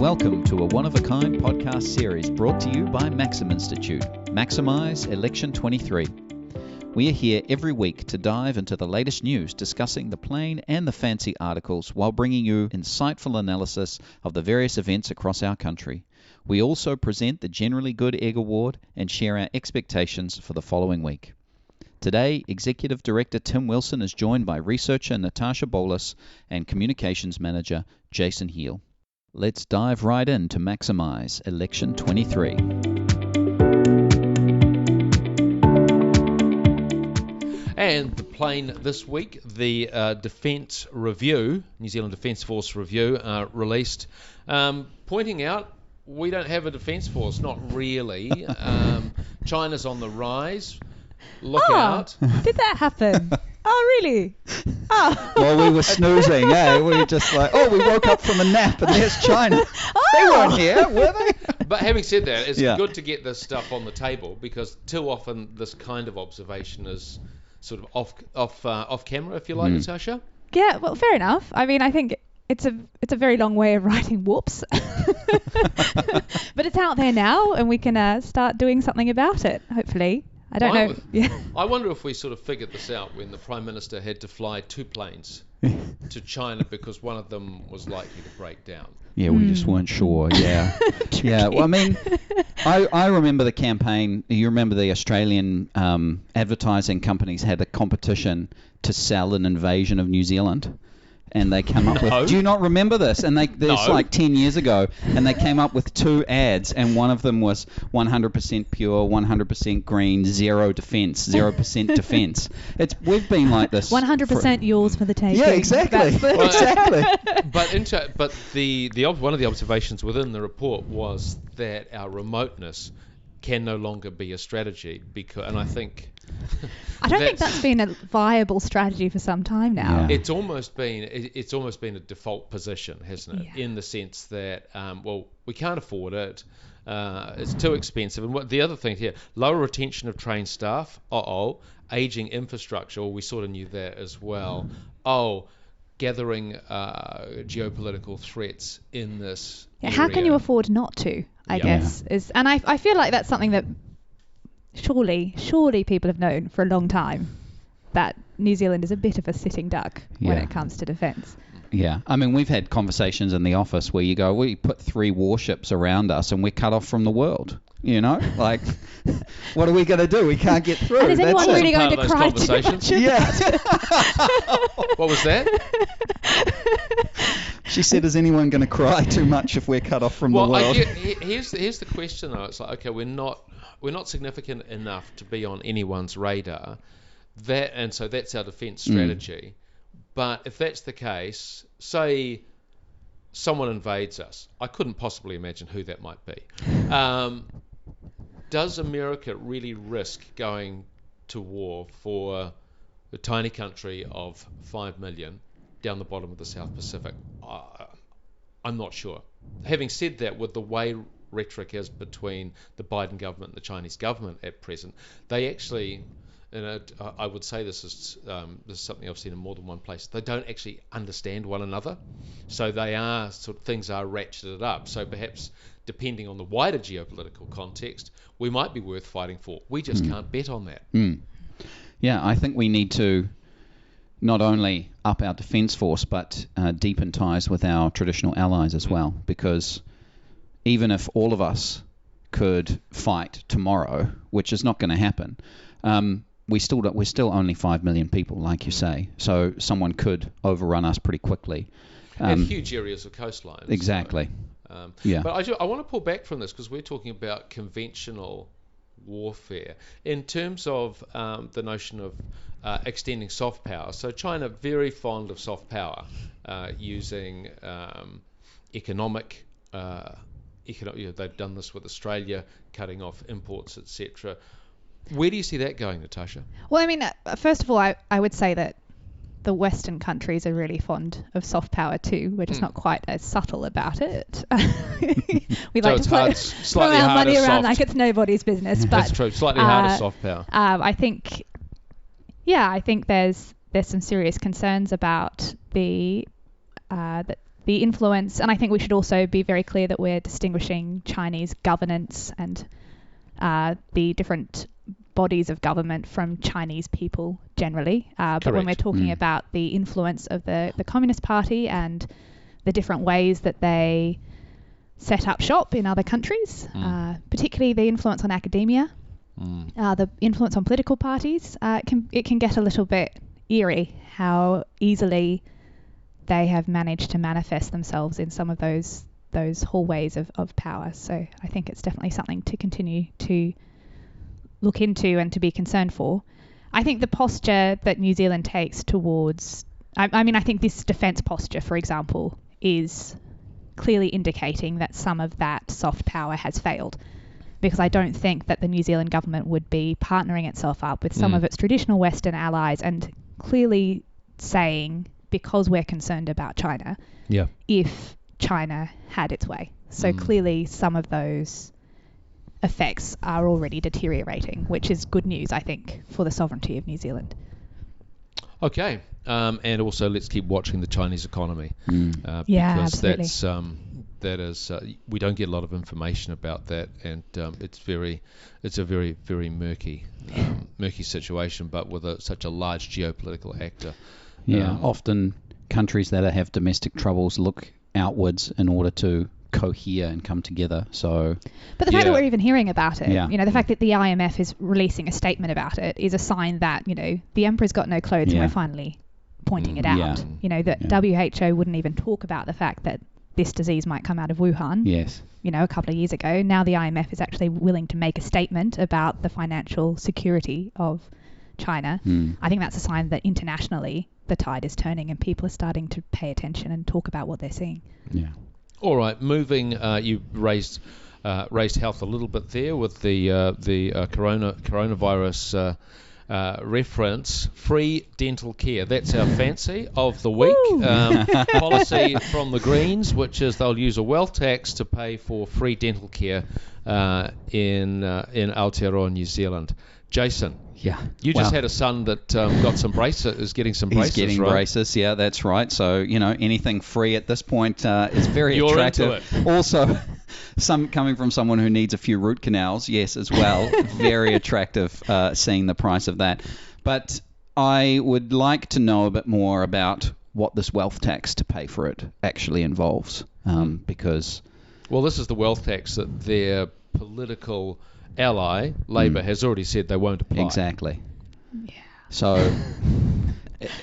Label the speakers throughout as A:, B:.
A: Welcome to a one-of-a-kind podcast series brought to you by Maxim Institute, Maximise Election 23. We are here every week to dive into the latest news, discussing the plain and the fancy articles while bringing you insightful analysis of the various events across our country. We also present the Generally Good Egg Award and share our expectations for the following week. Today, Executive Director Tim Wilson is joined by researcher Natasha Baulis and Communications Manager Jason Heale. Let's dive right into Maximise Election 23.
B: And the plane this week, the Defence Review, New Zealand Defence Force Review, released, pointing out we don't have a Defence Force, not really. China's on the rise. Look out.
C: Did that happen? Oh, really? Oh.
A: While we were snoozing, we were just like, we woke up from a nap and there's China. They weren't here, were they?
B: But having said that, it's good to get this stuff on the table, because too often this kind of observation is sort of off camera, if you like, Natasha.
C: Yeah, well, fair enough. I mean, I think it's a very long way of writing whoops. But it's out there now, and we can start doing something about it, hopefully. I don't know.
B: I wonder if we sort of figured this out when the Prime Minister had to fly two planes to China because one of them was likely to break down.
A: Yeah, we just weren't sure. Yeah. Yeah. Well, I mean, I remember the campaign. You remember the Australian advertising companies had a competition to sell an invasion of New Zealand. And they came up with... Do you not remember this? And this like 10 years ago. And they came up with two ads. And one of them was 100% pure, 100% green, 0% defence. We've been like this.
C: 100% yours for the taking.
A: Yeah, exactly. Exactly.
B: But one of the observations within the report was that our remoteness can no longer be a strategy, and I think...
C: I don't think that's been a viable strategy for some time now.
B: Yeah. It's almost been a default position, hasn't it? Yeah. In the sense that we can't afford it. It's too expensive. And the other thing here, lower retention of trained staff. Aging infrastructure. Well, we sort of knew that as well. Gathering geopolitical threats in this area.
C: How can you afford not to? I guess and I feel like that's something that surely people have known for a long time, that New Zealand is a bit of a sitting duck when it comes to defence.
A: Yeah, I mean, we've had conversations in the office where you go, we put 3 warships around us and we're cut off from the world. You know, like, what are we going to do? We can't get through.
C: And is anyone really going to cry too much?
A: Yeah.
B: What was that?
A: She said, is anyone going to cry too much if we're cut off from the world?
B: Here's the question, though. It's like, okay, we're not significant enough to be on anyone's radar. And so that's our defence strategy. But if that's the case, say someone invades us. I couldn't possibly imagine who that might be. Does America really risk going to war for a tiny country of 5 million down the bottom of the South Pacific? I'm not sure. Having said that, with the way rhetoric is between the Biden government and the Chinese government at present, they actually, and I would say this is something I've seen in more than one place, they don't actually understand one another. So things are ratcheted up. So perhaps, depending on the wider geopolitical context, we might be worth fighting for. We just can't bet on that.
A: Yeah, I think we need to not only up our defence force, but deepen ties with our traditional allies as well, because even if all of us could fight tomorrow, which is not going to happen, we're still only 5 million people, like you say. So someone could overrun us pretty quickly.
B: And huge areas of coastline.
A: Exactly.
B: So, But I want to pull back from this, because we're talking about conventional warfare in terms of the notion of extending soft power. So China, very fond of soft power, using economic. They've done this with Australia, cutting off imports, etc. Where do you see that going, Natasha?
C: Well, I mean, first of all, I would say that the Western countries are really fond of soft power too. We're just not quite as subtle about it. We like to throw our money around like it's nobody's business. But
B: that's true. Slightly harder soft power.
C: I think there's some serious concerns about the the influence, and I think we should also be very clear that we're distinguishing Chinese governance and the different bodies of government from Chinese people generally. But when we're talking about the influence of the Communist Party and the different ways that they set up shop in other countries, particularly the influence on academia, the influence on political parties, it can get a little bit eerie how easily they have managed to manifest themselves in some of those hallways of power. So I think it's definitely something to continue to look into and to be concerned for. I think the posture that New Zealand takes towards, I mean, I think this defence posture, for example, is clearly indicating that some of that soft power has failed, because I don't think that the New Zealand government would be partnering itself up with some of its traditional Western allies and clearly saying, because we're concerned about China, if China had its way. So clearly some of those effects are already deteriorating, which is good news, I think, for the sovereignty of New Zealand.
B: Okay. And also let's keep watching the Chinese economy,
C: because
B: absolutely. That is we don't get a lot of information about that, and it's a very, very murky situation, but with such a large geopolitical actor.
A: Often countries that have domestic troubles look outwards in order to cohere and come together. So,
C: but the fact that we're even hearing about it, the fact that the IMF is releasing a statement about it is a sign that, the emperor's got no clothes and we're finally pointing it out. That WHO wouldn't even talk about the fact that this disease might come out of Wuhan.
A: Yes.
C: A couple of years ago. Now the IMF is actually willing to make a statement about the financial security of China. I think that's a sign that internationally the tide is turning and people are starting to pay attention and talk about what they're seeing.
A: Yeah.
B: All right, moving. You raised health a little bit there with the coronavirus reference. Free dental care. That's our fancy of the week. Policy from the Greens, which is they'll use a wealth tax to pay for free dental care in Aotearoa, New Zealand. Jason.
A: Yeah.
B: You just had a son that got some braces, is getting some braces,
A: He's getting
B: right?
A: braces, yeah, that's right. So, anything free at this point is very
B: You're
A: attractive.
B: Into it.
A: Also, some coming from someone who needs a few root canals, yes, as well. Very attractive seeing the price of that. But I would like to know a bit more about what this wealth tax to pay for it actually involves, because...
B: Well, this is the wealth tax that their political ally, Labour, has already said they won't apply.
A: Exactly.
C: Yeah.
A: So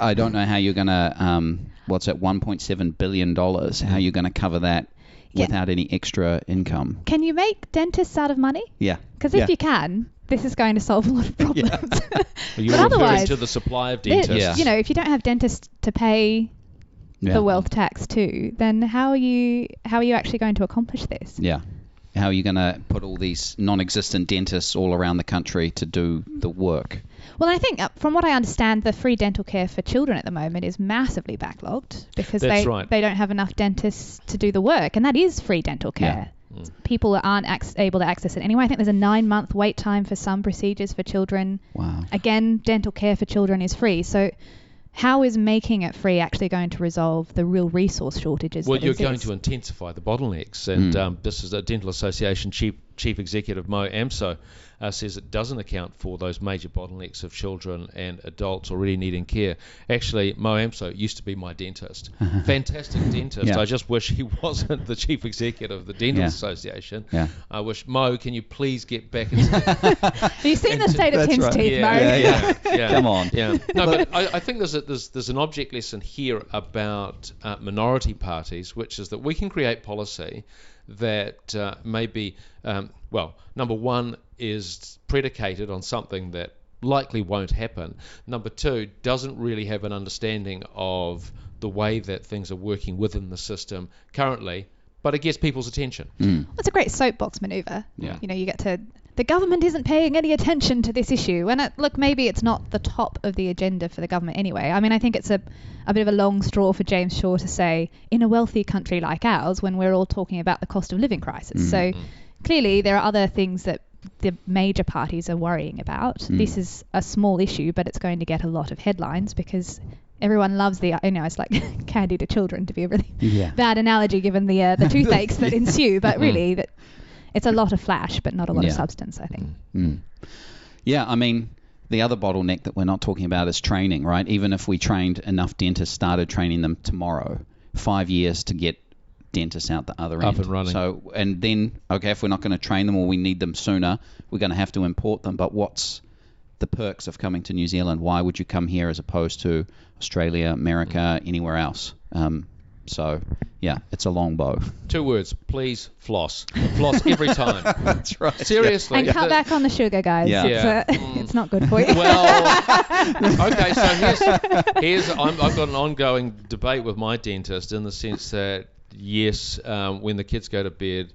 A: I don't know how you're going to, what's that, $1.7 billion, how you're going to cover that without any extra income.
C: Can you make dentists out of money?
A: Yeah.
C: Because if you can, this is going to solve a lot of problems.
B: You're referring to the supply of dentists.
C: If you don't have dentists to pay the wealth tax to, then how are you actually going to accomplish this?
A: Yeah. How are you going to put all these non-existent dentists all around the country to do the work?
C: Well, I think from what I understand, the free dental care for children at the moment is massively backlogged because they don't have enough dentists to do the work, and that is free dental care. Yeah. People aren't able to access it anyway. I think there's a 9-month wait time for some procedures for children.
A: Wow.
C: Again, dental care for children is free. So how is making it free actually going to resolve the real resource shortages?
B: Well, you're going to intensify the bottlenecks, and this is a Dental Association Chief Executive Mo Amso says it doesn't account for those major bottlenecks of children and adults already needing care. Actually, Mo Amso used to be my dentist. Fantastic dentist.
A: Yeah.
B: I just wish he wasn't the Chief Executive of the Dental Association.
A: Yeah.
B: I wish, Mo, can you please get back into
C: Have you seen the state of Tim's teeth, Mo?
B: Yeah.
A: Come on.
B: Yeah. No, but I think there's an object lesson here about minority parties, which is that we can create policy that maybe, number one, is predicated on something that likely won't happen. Number two, doesn't really have an understanding of the way that things are working within the system currently, but it gets people's attention.
C: Well, it's a great soapbox maneuver.
A: Yeah.
C: You get to... The government isn't paying any attention to this issue. And look, maybe it's not the top of the agenda for the government anyway. I mean, I think it's a bit of a long straw for James Shaw to say, in a wealthy country like ours, when we're all talking about the cost of living crisis. So clearly there are other things that the major parties are worrying about. This is a small issue, but it's going to get a lot of headlines because everyone loves it's like candy to children, to be a really
A: Yeah.
C: bad analogy given the toothaches that ensue, but really that it's a lot of flash but not a lot of substance, I think.
A: Yeah, I mean, the other bottleneck that we're not talking about is training, right? Even if we trained enough dentists, started training them tomorrow, 5 years to get dentists out the other end.
B: Up and running.
A: So, and then, okay, if we're not going to train them or we need them sooner, we're going to have to import them. But what's the perks of coming to New Zealand? Why would you come here as opposed to Australia, America, anywhere else? So, yeah, it's a long bow.
B: 2 words, please floss. Floss every time.
A: That's right.
B: Seriously.
C: And cut back on the sugar, guys.
A: Yeah.
C: It's not good for you.
B: Well, okay, so here's I've got an ongoing debate with my dentist in the sense that, yes, when the kids go to bed,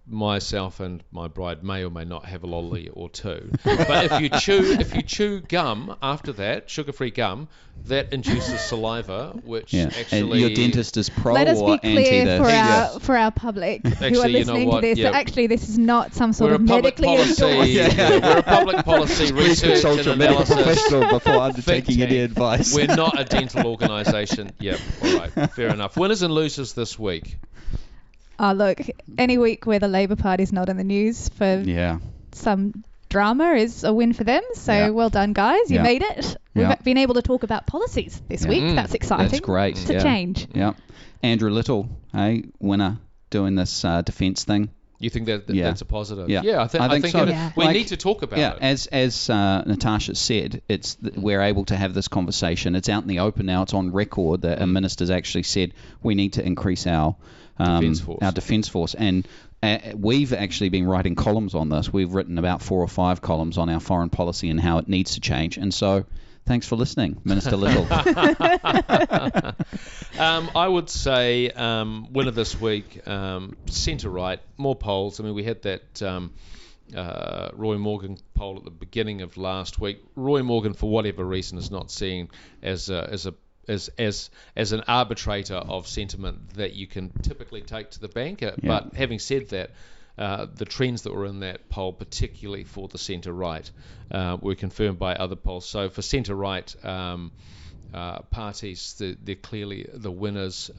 B: myself and my bride may or may not have a lolly or two. But if you chew gum after that, sugar-free gum, that induces saliva, which actually...
A: And your dentist is pro
C: Let us
A: or
C: be
A: anti
C: clear
A: this?
C: for our public who are
B: Actually, you know
C: listening to
B: what?
C: this,
B: Yeah.
C: that actually this is not some sort
B: We're
C: of
B: a public
C: medically
B: policy.
C: endorsed.
B: We're a public policy
A: Please
B: research
A: consult
B: and
A: your medical
B: analysis.
A: professional before undertaking
B: tank.
A: any advice.
B: We're not a dental organisation. Yep, all right, fair enough. Winners and losers this week.
C: Look, any week where the Labour Party's not in the news for some drama is a win for them. So well done, guys. You made it. We've been able to talk about policies this week. That's exciting.
A: That's great.
C: It's a change.
A: Yeah. Andrew Little, winner, doing this defence thing.
B: You think that's a positive?
A: Yeah,
B: I think
A: so.
B: We need to talk about it.
A: As Natasha said, we're able to have this conversation. It's out in the open now. It's on record that a minister's actually said we need to increase our defence force. And we've actually been writing columns on this. We've written about 4 or 5 columns on our foreign policy and how it needs to change. And so thanks for listening, Minister Little.
B: I would say winner this week, centre-right, more polls. I mean, we had that Roy Morgan poll at the beginning of last week. Roy Morgan, for whatever reason, is not seen as an arbitrator of sentiment that you can typically take to the bank. But having said that, the trends that were in that poll, particularly for the centre-right, were confirmed by other polls. So for centre-right parties, they're clearly the winners.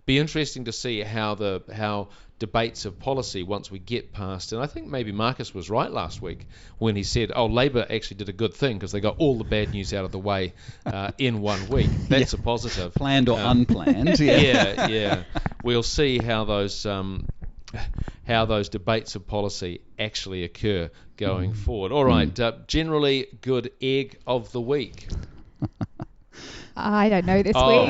B: Be interesting to see how debates of policy once we get past, and I think maybe Marcus was right last week when he said, Labour actually did a good thing because they got all the bad news out of the way in 1 week. That's a positive.
A: Planned or unplanned.
B: Yeah. We'll see how those debates of policy actually occur going forward. All right, generally good egg of the week.
C: I don't know this week.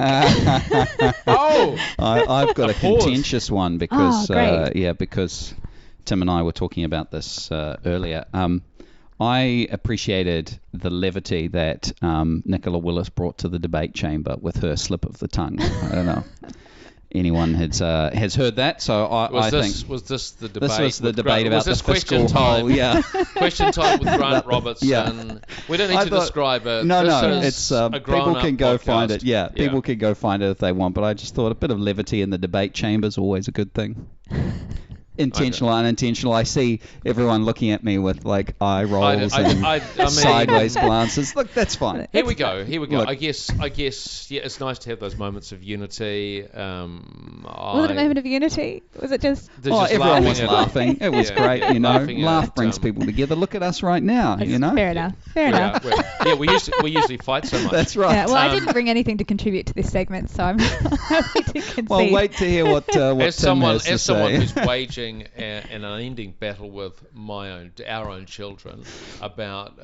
A: I've got a contentious one because
C: great.
A: because Tim and I were talking about this earlier. I appreciated the levity that Nicola Willis brought to the debate chamber with her slip of the tongue. I don't know. Anyone has heard that? So I think
B: was this the debate?
A: This was the debate about the
B: question
A: fiscal hole. Yeah,
B: question time with Grant Robertson.
A: Yeah.
B: We don't need to describe it.
A: No,
B: it's
A: a people can go
B: podcast.
A: find it. Yeah, people can go find it if they want. But I just thought a bit of levity in the debate chamber is always a good thing. Intentional, unintentional. I see everyone looking at me with like eye rolls and sideways glances. Look, that's fine.
B: Here we go.
A: Look.
B: I guess. Yeah, it's nice to have those moments of unity.
C: Was it a moment of unity? Was it just?
A: Everyone was laughing. It was great. Laugh brings people together. Look at us right now.
C: Fair enough.
B: We usually fight so much.
A: That's right.
C: Yeah, well, I didn't bring anything to contribute to this segment, so I'm happy to concede.
A: Well, wait to hear what Tim has to say.
B: As someone who's waging an unending battle with our own children about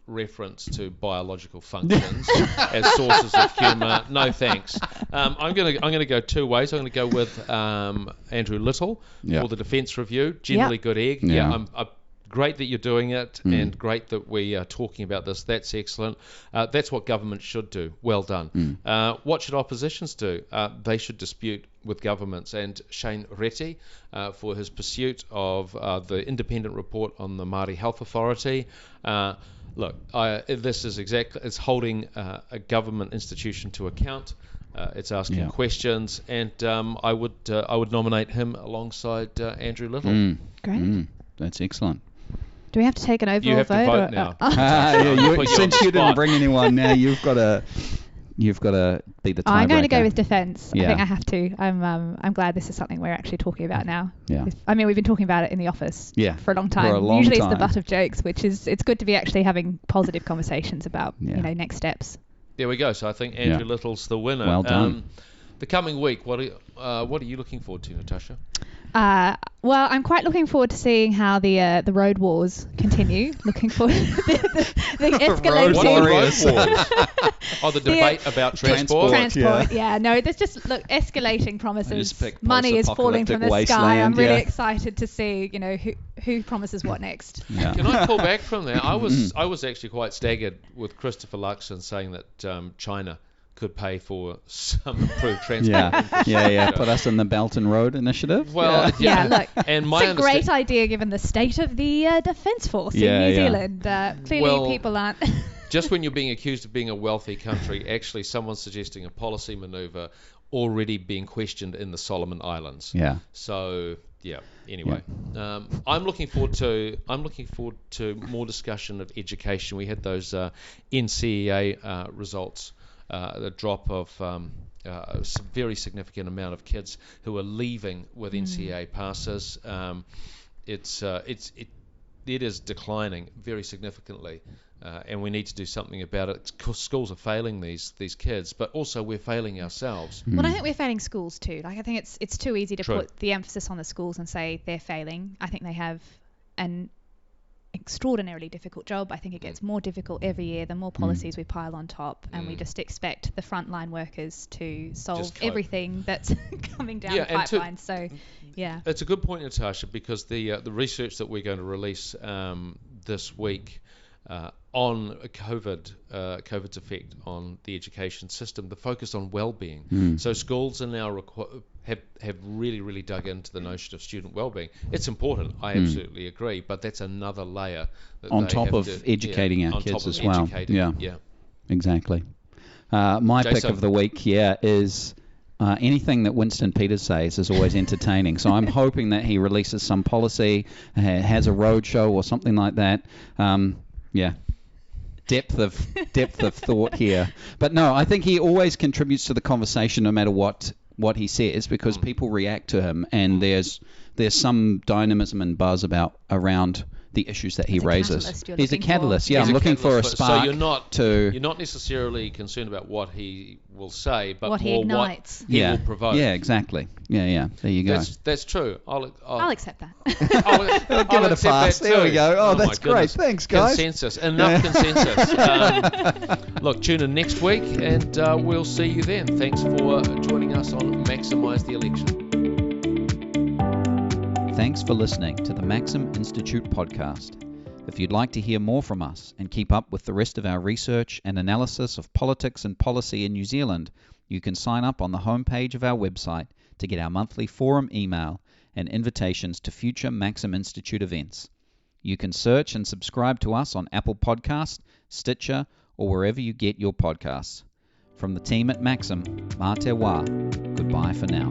B: reference to biological functions as sources of humour. No thanks. I'm gonna go 2 ways. I'm gonna go with Andrew Little for the Defence Review. Generally good egg. I'm great that you're doing it, and great that we are talking about this. That's excellent. That's what government should do. Well done. What should oppositions do? They should dispute with governments. And Shane Reti for his pursuit of the independent report on the Māori Health Authority. Look, this is it's holding a government institution to account. It's asking questions, and I would nominate him alongside Andrew Little.
C: Great.
A: That's excellent.
C: Do we have to take an overall
B: You have
C: vote?
B: to vote now.
A: Since you didn't bring anyone now, you've got to be the tiebreaker.
C: I'm going to go with defence.
A: Yeah.
C: I think I have to. I'm glad this is something we're actually talking about now.
A: Yeah.
C: I mean, we've been talking about it in the office for a long time. Usually it's the butt of jokes, which is, it's good to be actually having positive conversations about, next steps.
B: There we go. So I think Andrew Little's the winner.
A: Well done.
B: The coming week, what are you looking forward to, Natasha?
C: Well, I'm quite looking forward to seeing how the road wars continue. Looking forward to the escalating.
B: What are the road wars? Oh, the debate about transport.
C: Yeah. No, there's just escalating promises. Money is falling from the sky. I'm really excited to see, who promises what next.
B: Yeah. Can I pull back from there? I was actually quite staggered with Christopher Luxon saying that China could pay for some improved transport.
A: Put us in the Belt and Road Initiative.
B: Well,
C: look,
B: and
C: it's a great idea given the state of the Defence Force in New Zealand. Clearly people aren't...
B: Just when you're being accused of being a wealthy country, actually someone's suggesting a policy manoeuvre already being questioned in the Solomon Islands.
A: Yeah.
B: So, anyway. I'm looking forward to more discussion of education. We had those NCEA results. The drop of a very significant amount of kids who are leaving with NCEA passes. It is declining very significantly, and we need to do something about it. Schools are failing these kids, but also we're failing ourselves.
C: Well, I think we're failing schools too. I think it's too easy to put the emphasis on the schools and say they're failing. I think they have an extraordinarily difficult job. I think it gets more difficult every year. The more policies we pile on top, and we just expect the frontline workers to solve everything that's coming down the pipeline.
B: It's a good point, Natasha, because the research that we're going to release this week on COVID's effect on the education system, the focus on well-being. So schools are now have really, really dug into the notion of student well-being. It's important, I absolutely agree, but that's another layer that
A: on top of educating our kids as well. Yeah, exactly. My pick of the week is anything that Winston Peters says is always entertaining. So I'm hoping that he releases some policy, has a roadshow or something like that. Depth of thought here. But no, I think he always contributes to the conversation no matter what he says, because people react to him, and there's some dynamism and buzz around the issues that he raises. He's a catalyst. I'm looking for a spark.
B: So you're not necessarily concerned about what he will say, but
C: what he ignites.
B: What he will provoke.
A: Yeah, exactly. Yeah. There you go.
B: That's true.
C: I'll accept that.
A: I'll give it a pass. There we go. Oh, that's great. Thanks, guys.
B: Consensus. Enough consensus. Look, tune in next week, and we'll see you then. Thanks for joining us on Maximise the Election.
A: Thanks for listening to the Maxim Institute podcast. If you'd like to hear more from us and keep up with the rest of our research and analysis of politics and policy in New Zealand, you can sign up on the homepage of our website to get our monthly forum email and invitations to future Maxim Institute events. You can search and subscribe to us on Apple Podcasts, Stitcher, or wherever you get your podcasts. From the team at Maxim, mā te wā. Goodbye for now.